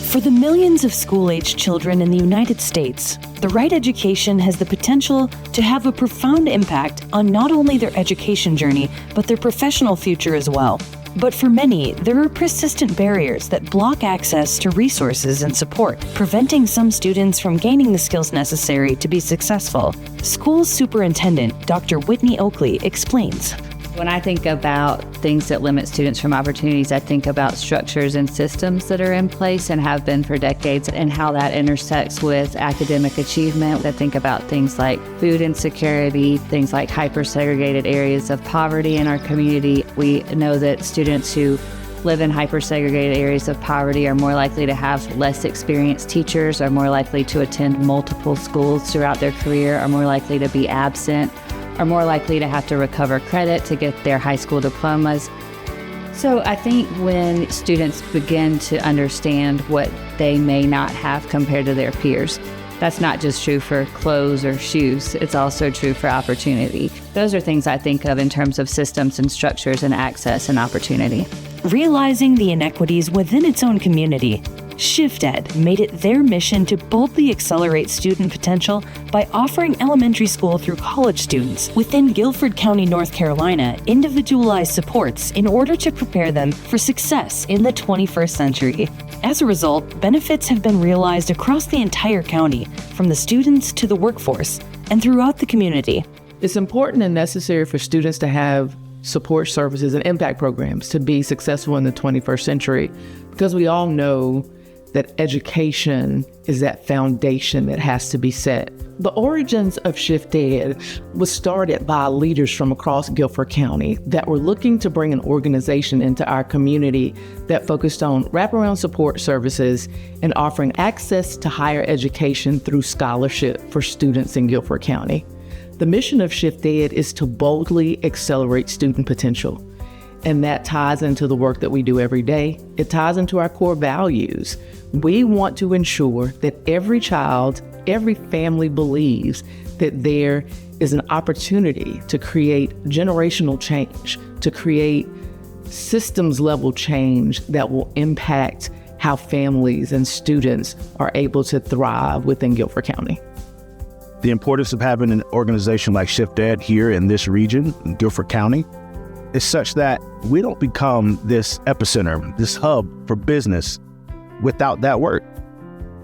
For the millions of school-aged children in the United States, the right education has the potential to have a profound impact on not only their education journey, but their professional future as well. But for many, there are persistent barriers that block access to resources and support, preventing some students from gaining the skills necessary to be successful. School Superintendent Dr. Whitney Oakley explains. When I think about things that limit students from opportunities, I think about structures and systems that are in place and have been for decades and how that intersects with academic achievement. I think about things like food insecurity, things like hyper-segregated areas of poverty in our community. We know that students who live in hyper-segregated areas of poverty are more likely to have less experienced teachers, are more likely to attend multiple schools throughout their career, are more likely to be absent, are more likely to have to recover credit to get their high school diplomas. So I think when students begin to understand what they may not have compared to their peers, that's not just true for clothes or shoes, it's also true for opportunity. Those are things I think of in terms of systems and structures and access and opportunity. Realizing the inequities within its own community, ShiftEd made it their mission to boldly accelerate student potential by offering elementary school through college students within Guilford County, North Carolina, individualized supports in order to prepare them for success in the 21st century. As a result, benefits have been realized across the entire county, from the students to the workforce, and throughout the community. It's important and necessary for students to have support services and impact programs to be successful in the 21st century, because we all know that education is that foundation that has to be set. The origins of ShiftEd was started by leaders from across Guilford County that were looking to bring an organization into our community that focused on wraparound support services and offering access to higher education through scholarship for students in Guilford County. The mission of ShiftEd is to boldly accelerate student potential. And that ties into the work that we do every day. It ties into our core values. We want to ensure that every child, every family believes that there is an opportunity to create generational change, to create systems level change that will impact how families and students are able to thrive within Guilford County. The importance of having an organization like ShiftEd here in this region, in Guilford County, is such that we don't become this epicenter, this hub for business without that work.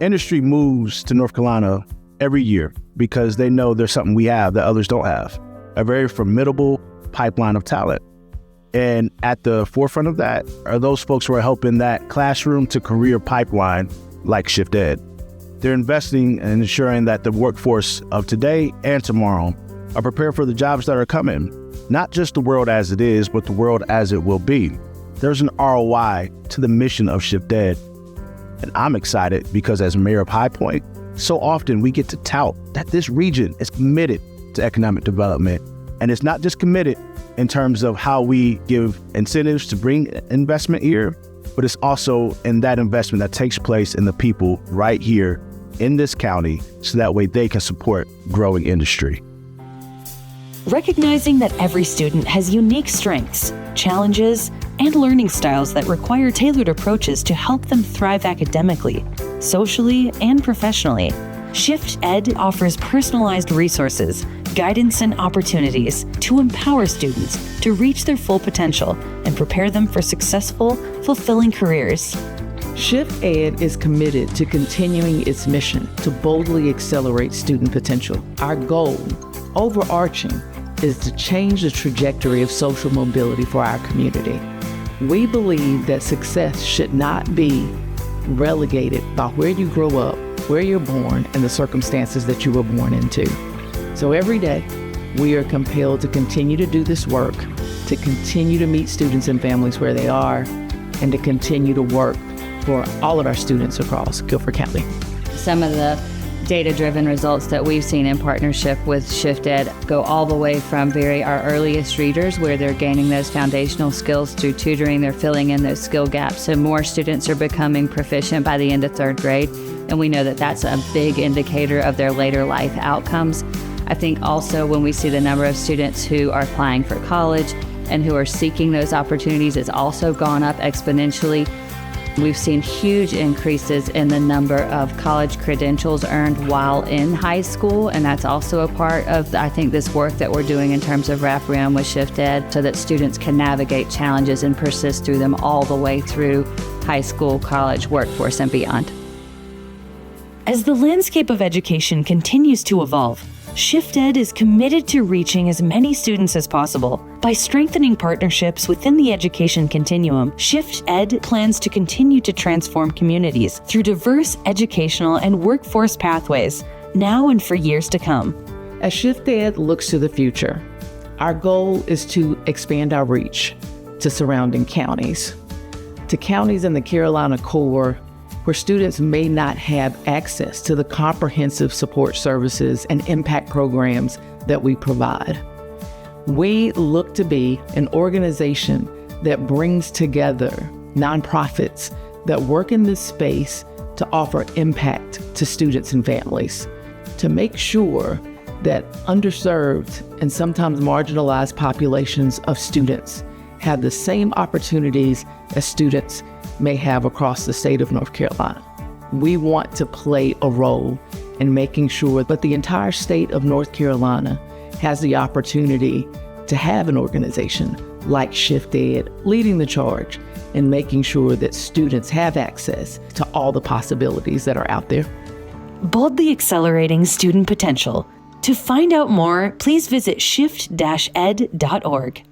Industry moves to North Carolina every year because they know there's something we have that others don't have, a very formidable pipeline of talent. And at the forefront of that are those folks who are helping that classroom to career pipeline like ShiftEd. They're investing and ensuring that the workforce of today and tomorrow are prepared for the jobs that are coming. Not just the world as it is, but the world as it will be. There's an ROI to the mission of ShiftEd. And I'm excited because as mayor of High Point, so often we get to tout that this region is committed to economic development. And it's not just committed in terms of how we give incentives to bring investment here, but it's also in that investment that takes place in the people right here in this county, so that way they can support growing industry. Recognizing that every student has unique strengths, challenges, and learning styles that require tailored approaches to help them thrive academically, socially, and professionally, ShiftEd offers personalized resources, guidance, and opportunities to empower students to reach their full potential and prepare them for successful, fulfilling careers. ShiftEd is committed to continuing its mission to boldly accelerate student potential. Our goal, overarching, is to change the trajectory of social mobility for our community. We believe that success should not be relegated by where you grow up, where you're born, and the circumstances that you were born into. So every day, we are compelled to continue to do this work, to continue to meet students and families where they are, and to continue to work for all of our students across Guilford County. Some of the data-driven results that we've seen in partnership with ShiftEd go all the way from our earliest readers, where they're gaining those foundational skills through tutoring, they're filling in those skill gaps. So more students are becoming proficient by the end of third grade, and we know that that's a big indicator of their later life outcomes. I think also when we see the number of students who are applying for college and who are seeking those opportunities has also gone up exponentially. We've seen huge increases in the number of college credentials earned while in high school, and that's also a part of, I think, this work that we're doing in terms of wraparound with Shift Ed, so that students can navigate challenges and persist through them all the way through high school, college, workforce, and beyond. As the landscape of education continues to evolve, Shift Ed is committed to reaching as many students as possible. By strengthening partnerships within the education continuum, Shift Ed plans to continue to transform communities through diverse educational and workforce pathways, now and for years to come. As Shift Ed looks to the future, our goal is to expand our reach to surrounding counties, to counties in the Carolina core where students may not have access to the comprehensive support services and impact programs that we provide. We look to be an organization that brings together nonprofits that work in this space to offer impact to students and families, to make sure that underserved and sometimes marginalized populations of students have the same opportunities as students may have across the state of North Carolina. We want to play a role in making sure that the entire state of North Carolina has the opportunity to have an organization like Shift Ed leading the charge in making sure that students have access to all the possibilities that are out there. Boldly accelerating student potential. To find out more, please visit shift-ed.org.